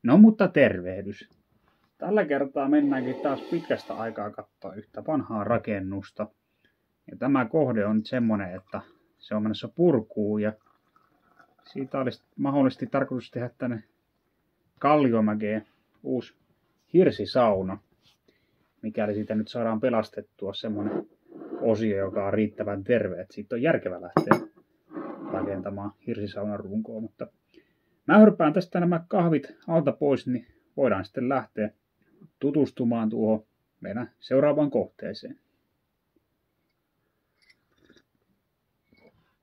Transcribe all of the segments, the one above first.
No mutta tervehdys. Tällä kertaa mennäänkin taas pitkästä aikaa katsoa yhtä vanhaa rakennusta. Ja tämä kohde on nyt semmonen, että se on menossa purkuun ja siitä olisi mahdollisesti tarkoitus tehdä tänne Kalliomäkeen uusi hirsisauna. Mikäli siitä nyt saadaan pelastettua semmonen osio, joka on riittävän terve, että siitä on järkevä lähteä rakentamaan hirsisaunan runkoa. Mutta mä hörppään tästä nämä kahvit alta pois, niin voidaan sitten lähteä tutustumaan tuohon meidän seuraavaan kohteeseen.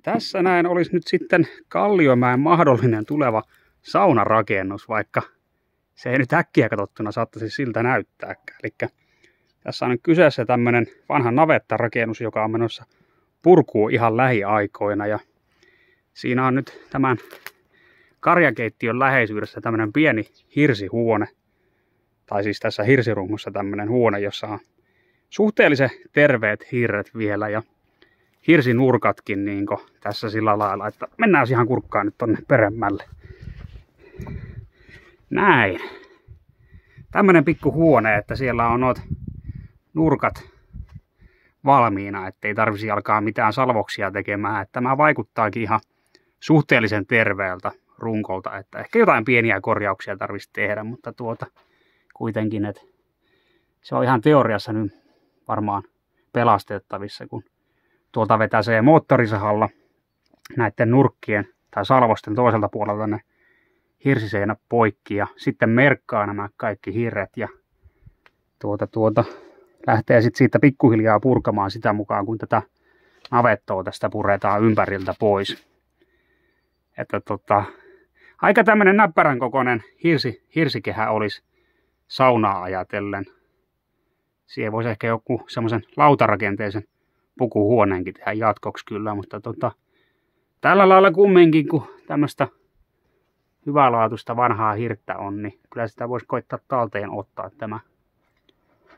Tässä näin olisi nyt sitten Kalliomäen mahdollinen tuleva saunarakennus, vaikka se ei nyt äkkiä katsottuna saattaisi siltä näyttääkään. Eli tässä on nyt kyseessä tämmöinen vanha navettarakennus, joka on menossa purkuun ihan lähiaikoina. Ja siinä on nyt tämän karjakeittiön läheisyydessä tämmöinen pieni hirsihuone. Tai siis tässä hirsirungossa tämmöinen huone, jossa on suhteellisen terveet hirret vielä ja hirsinurkatkin niin tässä sillä lailla, että mennään ihan kurkkaan nyt tonne peremmälle. Näin. Tämmönen pikku huone, että siellä on noit nurkat valmiina, ettei tarvisi alkaa mitään salvoksia tekemään. Että tämä vaikuttaakin ihan suhteellisen terveeltä runkolta, että ehkä jotain pieniä korjauksia tarvitsisi tehdä, mutta kuitenkin, että se on ihan teoriassa nyt varmaan pelastettavissa, kun tuolta vetäsee moottorisahalla näiden nurkkien tai salvosten toiselta puolelta ne hirsiseinät poikki ja sitten merkkaa nämä kaikki hirret ja lähtee sitten siitä pikkuhiljaa purkamaan sitä mukaan, kun tätä navettoa tästä puretaan ympäriltä pois. Että aika tämmönen näppärän kokoinen hirsikehä olisi saunaa ajatellen. Siihen voisi ehkä joku semmoisen lautarakenteisen pukuhuoneenkin tehdä jatkoksi kyllä, mutta tällä lailla kumminkin, kun tämmöistä hyvälaatuista vanhaa hirttä on, niin kyllä sitä voisi koittaa talteen ottaa tämä.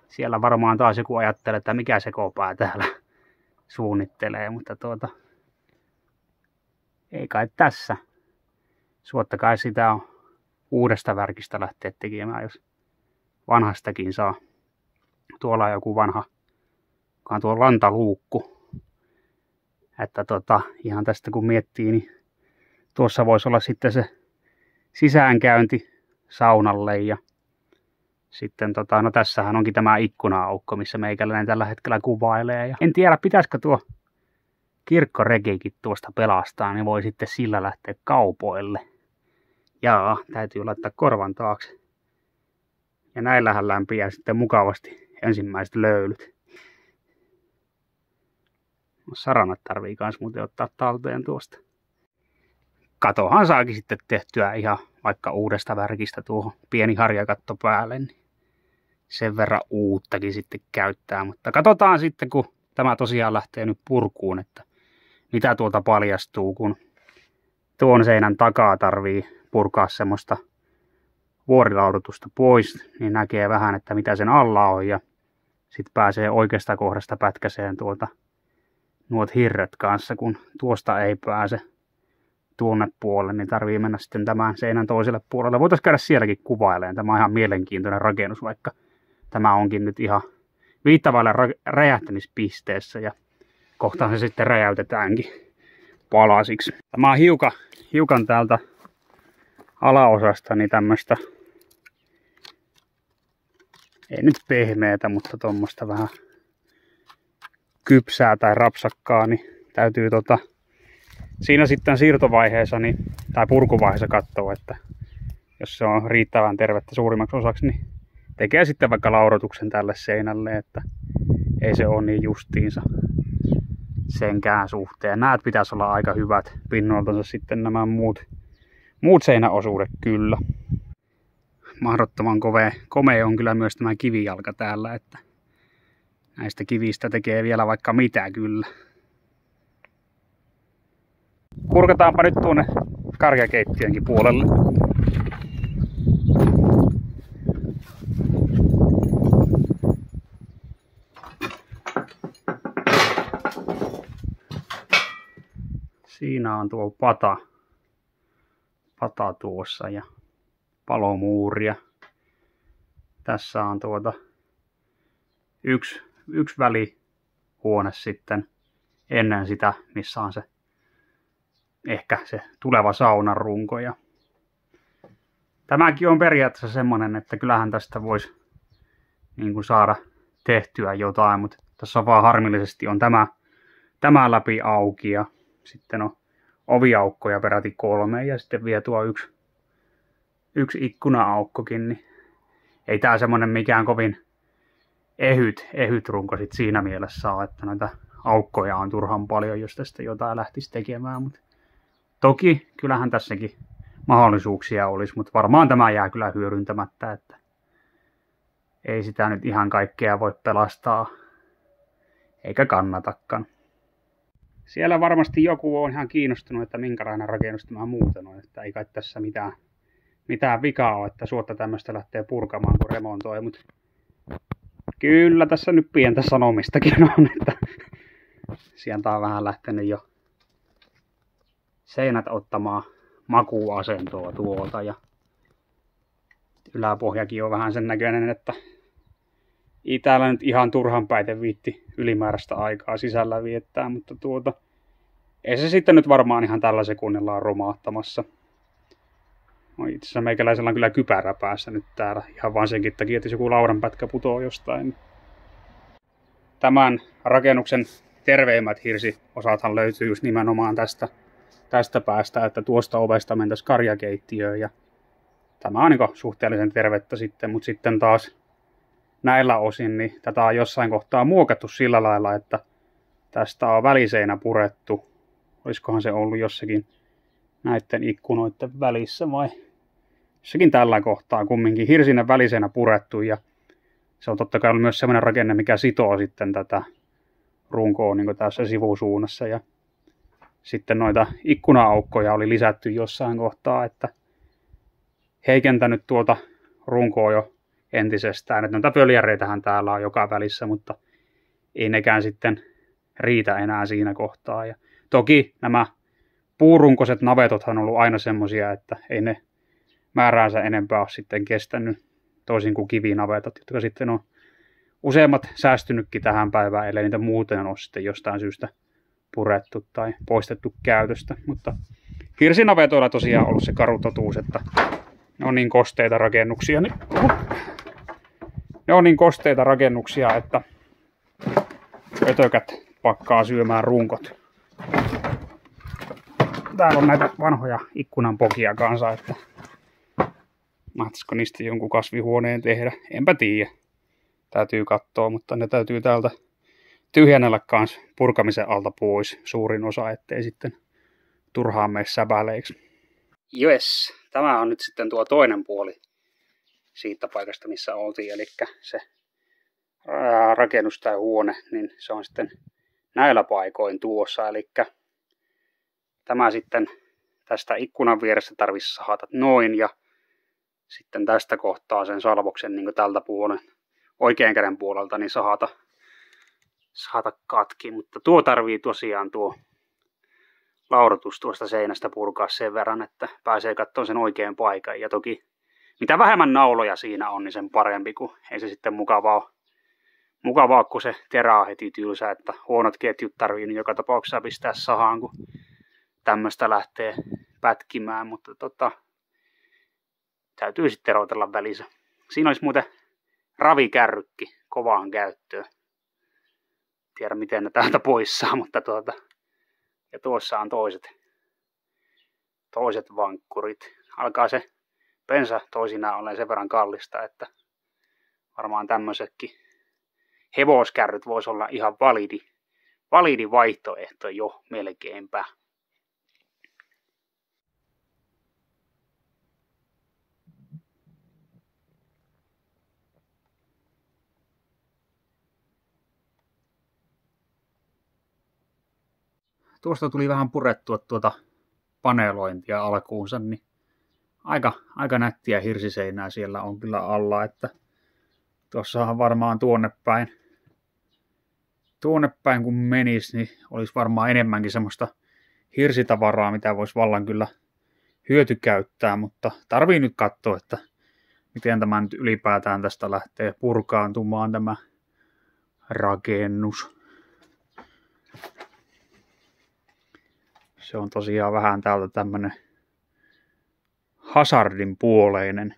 Siellä varmaan taas joku ajattelee, että mikä sekopää täällä suunnittelee, mutta ei kai tässä. Suotta kai sitä on uudesta värkistä lähteä tekemään, jos vanhastakin saa. Tuolla on joku vanha, joka on tuo lantaluukku. Että ihan tästä kun miettii, niin tuossa voisi olla sitten se sisäänkäynti saunalle ja sitten no tässähän onkin tämä ikkuna-aukko, missä meikäläinen tällä hetkellä kuvailee. Ja en tiedä, pitäisikö tuo kirkkorekikin tuosta pelastaa, niin voi sitten sillä lähteä kaupoille. Jaa, täytyy laittaa korvan taakse. Ja näillähän lämpiää sitten mukavasti ensimmäiset löylyt. Saranat tarvii kans muuten ottaa talteen tuosta. Katohan saakin sitten tehtyä ihan vaikka uudesta värkistä tuohon pieni harjakatto päälle. Niin sen verran uuttakin sitten käyttää. Mutta katsotaan sitten, kun tämä tosiaan lähtee nyt purkuun, että mitä tuolta paljastuu, kun tuon seinän takaa tarvii purkaa semmoista vuorilaudutusta pois, niin näkee vähän, että mitä sen alla on ja sitten pääsee oikeasta kohdasta pätkäseen nuot hirret kanssa, kun tuosta ei pääse tuonne puolelle, niin tarvii mennä sitten tämän seinän toiselle puolelle. Voitaisiin käydä sielläkin kuvailemaan. Tämä on ihan mielenkiintoinen rakennus, vaikka tämä onkin nyt ihan viittavalle räjähtämispisteessä ja kohtaan se sitten räjäytetäänkin palasiksi. Tämä on hiukan täältä alaosasta niin tämmöistä, ei nyt pehmeätä, mutta tuommoista vähän kypsää tai rapsakkaa, niin täytyy siinä sitten siirtovaiheessa tai purkuvaiheessa katsoa, että jos se on riittävän tervettä suurimmaksi osaksi, niin tekee sitten vaikka laudotuksen tälle seinälle, että ei se ole niin justiinsa senkään suhteen. Näet pitäisi olla aika hyvät pinnoiltansa sitten nämä muut seinäosuudet kyllä. Mahdottoman komea on kyllä myös tämä kivijalka täällä, että näistä kivistä tekee vielä vaikka mitä kyllä. Kurkataanpa nyt tuonne karjakeittiönkin puolelle. Siinä on tuo pata tuossa ja palomuuria. Tässä on yksi välihuone sitten ennen sitä, missä on se ehkä se tuleva saunan runko. Ja tämäkin on periaatteessa semmonen, että kyllähän tästä voisi niin kuin saada tehtyä jotain, mutta tässä on vaan harmillisesti on tämä läpi auki ja sitten on oviaukkoja peräti 3 ja sitten vielä tuo yksi ikkuna-aukkokin, niin ei tää semmonen mikään kovin ehyt runko sit siinä mielessä ole, että noita aukkoja on turhan paljon, jos tästä jotain lähtisi tekemään, mutta toki kyllähän tässäkin mahdollisuuksia olisi, mutta varmaan tämä jää kyllä hyödyntämättä, että ei sitä nyt ihan kaikkea voi pelastaa, eikä kannatakaan. Siellä varmasti joku on ihan kiinnostunut, että minkälainen rakennus tämä muuten on, että ei kai tässä mitään vikaa ole, että suotta tämmöistä lähtee purkamaan kun remontoi, mutta kyllä tässä nyt pientä sanomistakin on, että sieltä on vähän lähtenyt jo seinät ottamaan makuasentoa tuolta ja yläpohjakin on vähän sen näköinen, että ei täällä nyt ihan turhan päiten viitti ylimääräistä aikaa sisällä viettää, mutta ei se sitten nyt varmaan ihan tällä sekunnilla on romahtamassa. No itse asiassa meikäläisellä on kyllä kypärä päässä nyt täällä ihan vaan senkin takia, että jos joku laudanpätkä putoo jostain. Tämän rakennuksen terveimmät hirsiosathan löytyy just nimenomaan tästä päästä, että tuosta ovesta mentäisiin karjakeittiöön ja tämä on niin suhteellisen tervettä sitten, mutta sitten taas näillä osin niin tätä on jossain kohtaa muokattu sillä lailla, että tästä on väliseinä purettu. Olisikohan se ollut jossakin näiden ikkunoiden välissä vai jossakin tällä kohtaa kumminkin hirsinen väliseinä purettu ja se on totta kai ollut myös sellainen rakenne, mikä sitoo sitten tätä runkoa niin tässä sivusuunnassa ja sitten noita ikkuna-aukkoja oli lisätty jossain kohtaa, että heikentänyt tuota runkoa jo entisestään. Että noita pöljäreitähän täällä on joka välissä, mutta ei nekään sitten riitä enää siinä kohtaa. Ja toki nämä puurunkoiset navetothan on ollut aina semmosia, että ei ne määräänsä enempää ole sitten kestänyt, toisin kuin kivinavetat, jotka sitten on useimmat säästynytkin tähän päivään, ellei niitä muuten ole sitten jostain syystä purettu tai poistettu käytöstä. Mutta hirsinavetoilla tosiaan on ollut se karu totuus, että ne on niin kosteita rakennuksia, että ötökät pakkaa syömään runkot. Täällä on näitä vanhoja ikkunanpokia kanssa, että mahtaisiko niistä jonkun kasvihuoneen tehdä. Enpä tiedä. Täytyy katsoa, mutta ne täytyy täältä tyhjennellä kanssa purkamisen alta pois suurin osa, ettei sitten turhaan mene säpäleiksi. Jes, tämä on nyt sitten tuo toinen puoli siitä paikasta, missä oltiin, eli se rakennus tai huone, niin se on sitten näillä paikoin tuossa, eli tämä sitten tästä ikkunan vieressä tarvitsisi sahata noin ja sitten tästä kohtaa sen salvoksen niin tältä puolen oikean käden puolelta niin sahata katki, mutta tuo tarvii tosiaan tuo laudoitus tuosta seinästä purkaa sen verran, että pääsee katsomaan sen oikean paikan ja toki mitä vähemmän nauloja siinä on, niin sen parempi, kun ei se sitten mukavaa kun se terä on heti tylsä, että huonot ketjut tarvii niin joka tapauksessa pistää sahaan, kun tämmöistä lähtee pätkimään, mutta täytyy sitten erotella välissä. Siinä olisi muuten ravikärrykki kovaan käyttöön. Tiedä miten ne täältä pois saa, mutta ja tuossa on toiset vankkurit. Alkaa se bensa toisinaan olemaan sen verran kallista, että varmaan tämmöisetkin hevoskärryt voisi olla ihan validi vaihtoehto jo melkeinpä. Tuosta tuli vähän purettua tuota panelointia alkuunsa, niin aika nättiä hirsiseinää siellä on kyllä alla, että tuossahan varmaan tuonnepäin kun menisi, niin olisi varmaan enemmänkin semmoista hirsitavaraa, mitä voisi vallan kyllä hyötykäyttää, mutta tarvii nyt katsoa, että miten tämä nyt ylipäätään tästä lähtee purkaantumaan tämä rakennus. Se on tosiaan vähän täältä tämmönen hazardin puoleinen.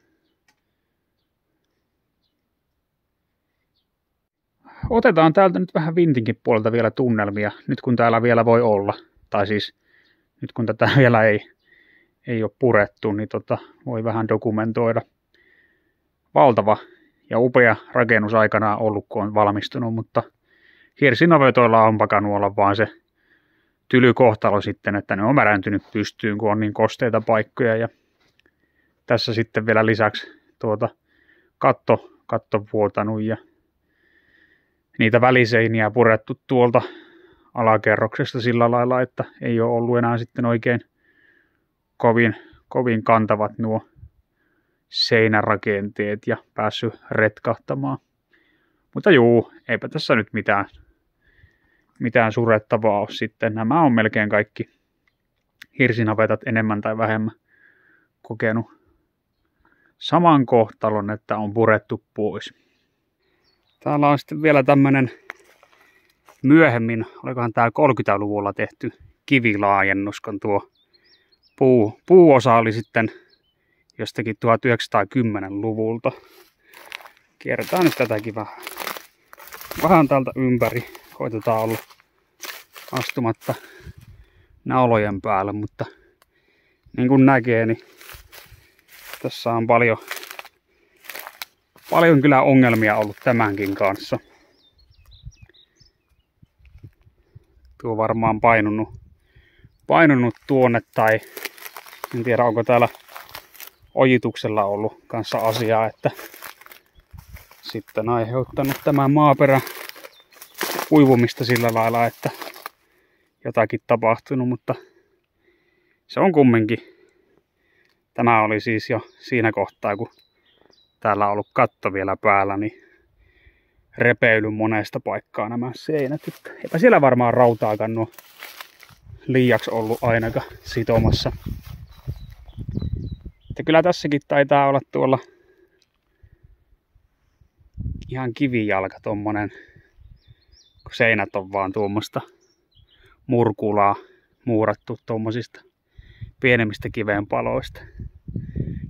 Otetaan täältä nyt vähän vintinkin puolelta vielä tunnelmia, nyt kun täällä vielä voi olla. Tai siis nyt kun tätä vielä ei ole purettu, niin voi vähän dokumentoida. Valtava ja upea rakennus aikanaan ollut, kun on valmistunut, mutta hirsinavetoilla on pakannut olla vaan se tyly kohtalo sitten, että ne on märäntynyt pystyyn, kun on niin kosteita paikkoja. Ja tässä sitten vielä lisäksi katto vuotanut ja niitä väliseiniä purettu tuolta alakerroksesta sillä lailla, että ei ole ollut enää sitten oikein kovin kantavat nuo seinärakenteet ja päässyt retkahtamaan. Mutta juu, eipä tässä nyt mitään surettavaa ole sitten. Nämä on melkein kaikki hirsinavetat enemmän tai vähemmän kokenut saman kohtalon, että on purettu pois. Täällä on sitten vielä tämmönen myöhemmin, olikohan tää 30-luvulla tehty kivilaajennus, kun tuo puuosa oli sitten jostakin 1910-luvulta. Kierretään nyt tätäkin vähän täältä ympäri. Koitetaan olla astumatta naulojen päälle, mutta niin kuin näkee, niin tässä on paljon kyllä ongelmia ollut tämänkin kanssa. Tuo varmaan painunut tuonne tai en tiedä onko täällä ojituksella ollut kanssa asiaa, että sitten aiheuttanut tämä maaperä kuivumista sillä lailla, että jotakin tapahtunut, mutta se on kumminkin. Tämä oli siis jo siinä kohtaa, kun täällä on ollut katto vielä päällä, niin repeily monesta paikkaa nämä seinät. Eipä siellä varmaan rautaakaan nuo liiaksi ollut ainakaan sitomassa. Että kyllä tässäkin taitaa olla tuolla ihan kivijalka tommonen, kun seinät on vaan tuommoista murkulaa muurattu tuommoisista pienemmistä kivenpaloista.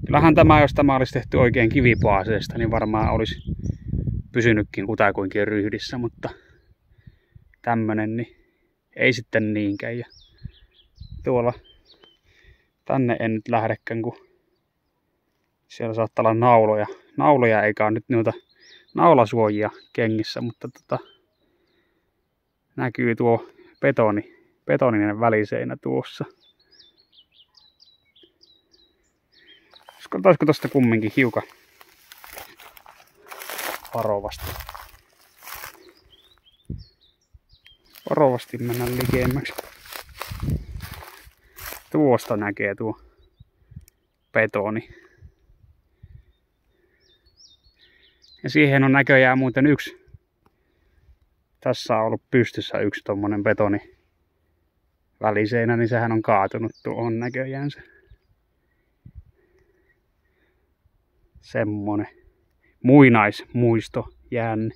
Kyllähän tämä, jos tämä olisi tehty oikein kivipaaseesta, niin varmaan olisi pysynytkin kutakuinkin ryhdissä, mutta tämmönen niin ei sitten niinkään. Ja tuolla tänne en nyt lähdekään, kun siellä saattaa olla nauloja eikä ole nyt noita naulasuojia kengissä, mutta näkyy tuo betoninen väliseinä tuossa. Olisiko tosta kumminkin hiukan varovasti mennä likemmäksi. Tuosta näkee tuo betoni. Ja siihen on näköjään muuten tässä on ollut pystyssä yksi tommonen betoni väliseinä, niin sehän on kaatunut tuohon näköjään se. Semmonen muinaismuisto jänne.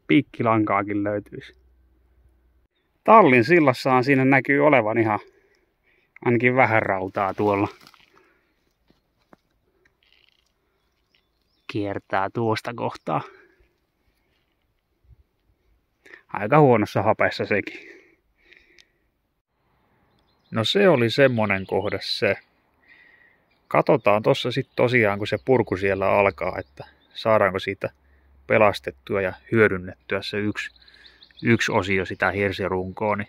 Piikkilankaakin löytyisi. Tallin sillassahan siinä näkyy olevan ihan ainakin vähän rautaa tuolla. Kiertää tuosta kohtaa. Aika huonossa hapessa sekin. No se oli semmonen kohde se. Katsotaan tossa sitten tosiaan, kun se purku siellä alkaa, että saadaanko siitä pelastettua ja hyödynnettyä se yksi osio sitä hirsirunkoa, niin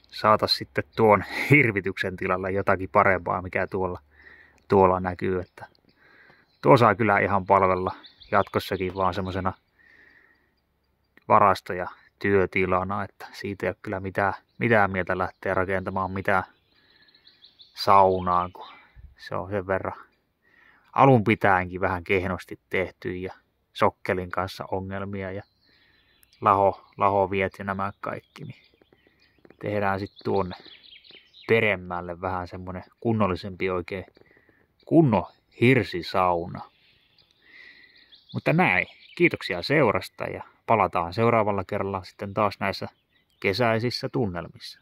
saataisiin sitten tuon hirvityksen tilalle jotakin parempaa, mikä tuolla näkyy. Että tuo saa kyllä ihan palvella jatkossakin vaan semmoisena varasto- ja työtilana, että siitä ei ole kyllä mitään mieltä lähteä rakentamaan mitään saunaan, kun se on sen verran alun pitäenkin vähän kehnosti tehty ja sokkelin kanssa ongelmia ja lahoviet ja nämä kaikki, niin tehdään sitten tuonne peremmälle vähän semmonen kunnollisempi oikein kunnon hirsisauna. Mutta näin, kiitoksia seurasta ja palataan seuraavalla kerralla sitten taas näissä kesäisissä tunnelmissa.